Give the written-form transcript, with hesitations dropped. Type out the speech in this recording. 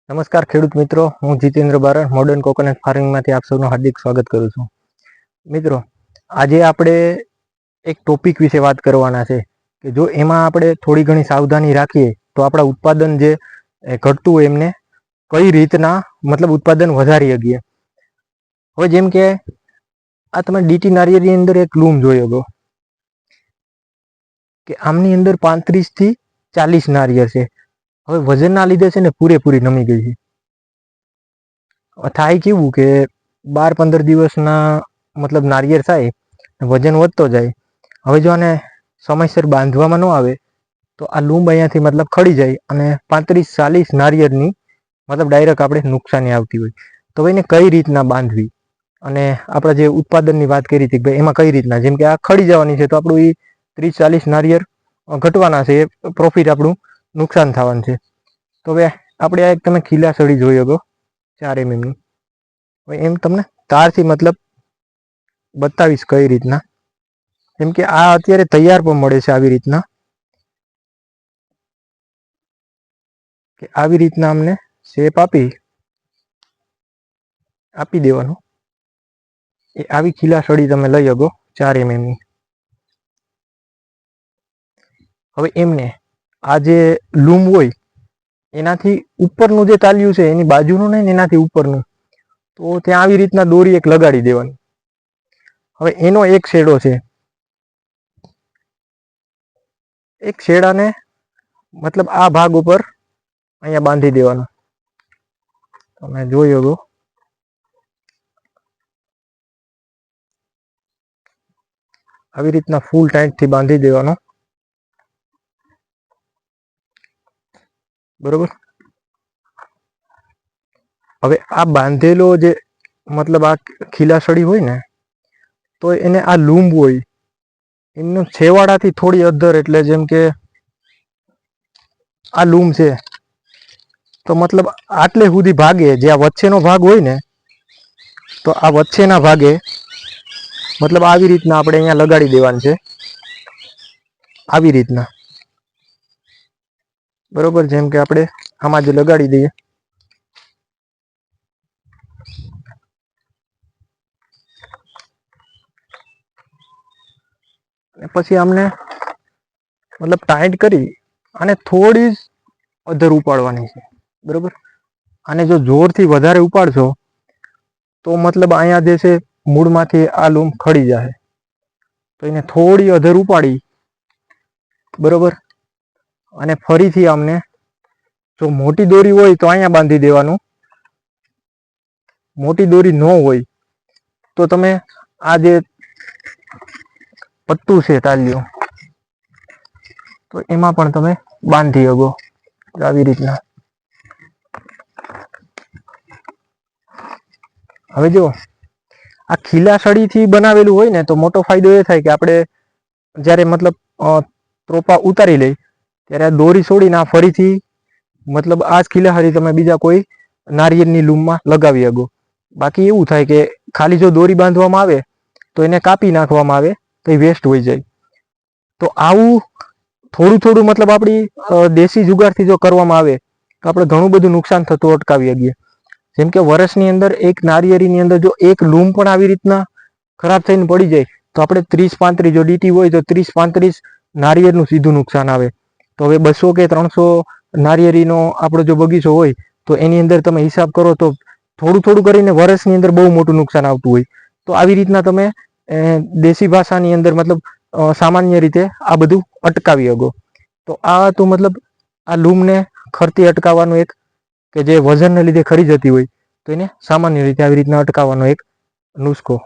નમસ્કાર ખેડૂત મિત્રો, હું જીતેન્દ્ર બારણ મોડર્ન કોકોનટ ફાર્મિંગમાંથી આપ સૌનું હાર્દિક સ્વાગત કરું છું. મિત્રો, આજે આપણે એક ટોપિક વિશે વાત કરવાના છે કે જો એમાં આપણે થોડી ઘણી સાવધાની રાખીએ તો આપણા ઉત્પાદન જે ઘટતું હોય એમને કઈ રીતના ઉત્પાદન વધારી શકીએ. હવે જેમ કે આ તમે ડીટી નારિયેળની અંદર એક લૂમ જોઈ શકો કે આમની અંદર 35 થી 40 નારિયેળ છે. હવે વજનના લીધે છે ને પૂરેપૂરી નમી ગઈ છે. થાય કેવું કે 12-15 દિવસના નારિયેળ થાય, વજન વધતો જાય. હવે જો આને સમયસર બાંધવામાં ન આવે તો આ લૂંબ અહીંયાથી ખડી જાય અને 35-40 નારિયેળની ડાયરેક્ટ આપણે નુકસાની આવતી હોય. તો એને કઈ રીતના બાંધવી અને આપણે જે ઉત્પાદનની વાત કરી હતી કે એમાં કઈ રીતના, જેમ કે આ ખડી જવાની છે તો આપણું એ 30-40 નારિયેળ ઘટવાના છે, એ પ્રોફિટ આપણું નુકસાન થવાનું છે. તો હવે આપણે આ એક તમે ખીલા સળી જોઈ શકો 4 mm ની. હવે એમ તમને તારથી બતાવીશ કઈ રીતના. જેમ કે આ અત્યારે તૈયાર પણ મળે છે આવી રીતના, કે આવી રીતના અમને શેપ આપી દેવાનું. એ આવી ખીલા સળી તમે લઈ શકો 4 mm ની. હવે એમને આ જે લૂમ હોય એનાથી ઉપરનું જે તાલિયું છે એની બાજુનું નહીં, એનાથી ઉપરનું, તો ત્યાં આવી રીતના દોરી એક લગાડી દેવાની. હવે એનો એક શેડો છે, એક શેડાને આ ભાગ ઉપર અહીંયા બાંધી દેવાનો. તમે જોઈ શકો આવી રીતના ફૂલ ટાઈટથી બાંધી દેવાનો, બરોબર. હવે આ બાંધેલો જે આ ખીલાસળી હોય ને, તો એને આ લૂંબ હોય એમનું છેવાડાથી થોડી અધ્ધર, એટલે જેમ કે આ લૂમ છે તો આટલે સુધી ભાગે, જે આ વચ્ચેનો ભાગ હોય ને, તો આ વચ્ચેના ભાગે આવી રીતના આપણે અહીંયા લગાડી દેવાનું છે, આવી રીતના, બરોબર. જેમ કે આપણે આમાં જ લગાડી દઈએ. પછી આમને ટાઈટ કરી અને થોડી જ અધર ઉપાડવાની છે, બરોબર. આને જો જોરથી વધારે ઉપાડશો તો અહીંયા જે છે મૂળમાંથી આ લૂમ ખડી જાય. તો એને થોડી અધર ઉપાડી, બરોબર. અને ફરીથી આમને, જો મોટી દોરી હોય તો અહીંયા બાંધી દેવાનું, મોટી દોરી ન હોય તો તમે આ જે પટ્ટું છે તાલિયું, તો એમાં પણ તમે બાંધી શકો આવી રીતના. હવે જો આ ખીલાસળીથી બનાવેલું હોય ને તો મોટો ફાયદો એ થાય કે આપણે જ્યારે પ્રોપા ઉતારી લઈ ત્યારે આ દોરી છોડીને આ ફરીથી આ જ ખીલાસળી તમે બીજા કોઈ નારિયેળની લૂમમાં લગાવી શકો. બાકી એવું થાય કે ખાલી જો દોરી બાંધવામાં આવે તો એને કાપી નાખવામાં આવે તો એ વેસ્ટ હોઈ જાય. તો આવું થોડું થોડું આપણી દેશી જુગારથી જો કરવામાં આવે તો આપણે ઘણું બધું નુકસાન થતું અટકાવી શકીએ. જેમ કે વર્ષની અંદર એક નારિયેળીની અંદર જો એક લૂમ પણ આવી રીતના ખરાબ થઈને પડી જાય તો આપણે 30-35, જો ડીટી હોય તો 30-35 નારિયેળનું સીધું નુકસાન આવે. તો હવે 200 કે 300 નારિયેળીનો આપણો જો બગીચો હોય તો એની અંદર તમે હિસાબ કરો તો થોડું થોડું કરીને વર્ષની અંદર બહુ મોટું નુકસાન આવતું હોય. તો આવી રીતના તમે દેશી ભાષાની અંદર સામાન્ય રીતે આ બધું અટકાવી શકો. તો આ તો આ લૂમને ખરતી અટકાવવાનું એક, કે જે વજનને લીધે ખરી જતી હોય તો એને સામાન્ય રીતે આવી રીતના અટકાવવાનો એક નુસ્ખો.